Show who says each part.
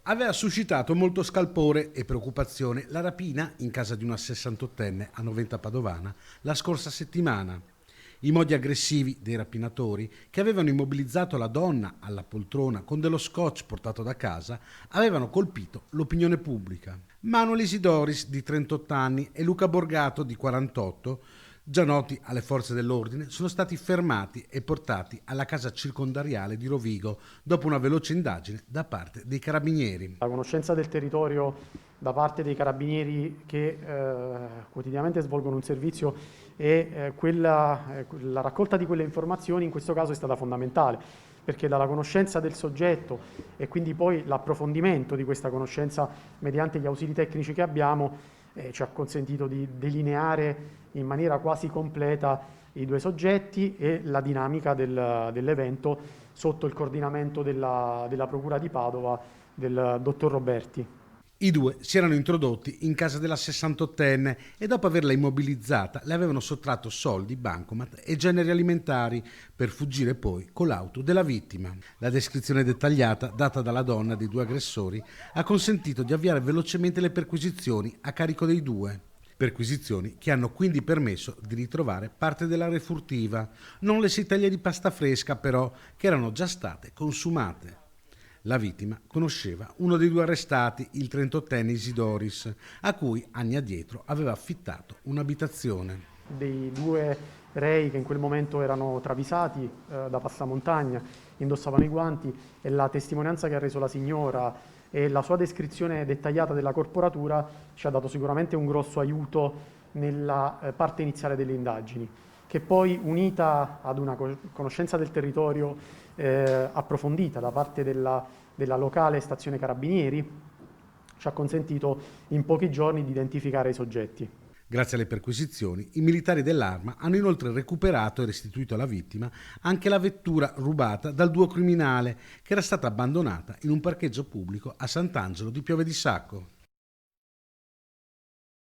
Speaker 1: Aveva suscitato molto scalpore e preoccupazione la rapina in casa di una 68enne a Noventa Padovana la scorsa settimana. I modi aggressivi dei rapinatori, che avevano immobilizzato la donna alla poltrona con dello scotch portato da casa, avevano colpito l'opinione pubblica. Manuel Isidoris, di 38 anni, e Luca Borgato, di 48, già noti alle forze dell'ordine, sono stati fermati e portati alla casa circondariale di Rovigo dopo una veloce indagine da parte dei carabinieri.
Speaker 2: La conoscenza del territorio da parte dei carabinieri che quotidianamente svolgono un servizio e la raccolta di quelle informazioni in questo caso è stata fondamentale, perché dalla conoscenza del soggetto e quindi poi l'approfondimento di questa conoscenza mediante gli ausili tecnici che abbiamo ci ha consentito di delineare in maniera quasi completa i due soggetti e la dinamica dell'evento sotto il coordinamento della Procura di Padova del dottor Roberti.
Speaker 1: I due si erano introdotti in casa della 68enne e dopo averla immobilizzata le avevano sottratto soldi, bancomat e generi alimentari per fuggire poi con l'auto della vittima. La descrizione dettagliata data dalla donna dei due aggressori ha consentito di avviare velocemente le perquisizioni a carico dei due. Perquisizioni che hanno quindi permesso di ritrovare parte della refurtiva, non le 6 teglie di pasta fresca però, che erano già state consumate. La vittima conosceva uno dei due arrestati, il 38enne Isidoris, a cui anni addietro aveva affittato un'abitazione.
Speaker 2: Dei due rei che in quel momento erano travisati da passamontagna, indossavano i guanti, e la testimonianza che ha reso la signora e la sua descrizione dettagliata della corporatura ci ha dato sicuramente un grosso aiuto nella parte iniziale delle indagini, che poi, unita ad una conoscenza del territorio approfondita da parte della locale stazione Carabinieri, ci ha consentito in pochi giorni di identificare i soggetti.
Speaker 1: Grazie alle perquisizioni, i militari dell'Arma hanno inoltre recuperato e restituito alla vittima anche la vettura rubata dal duo criminale, che era stata abbandonata in un parcheggio pubblico a Sant'Angelo di Piove di Sacco.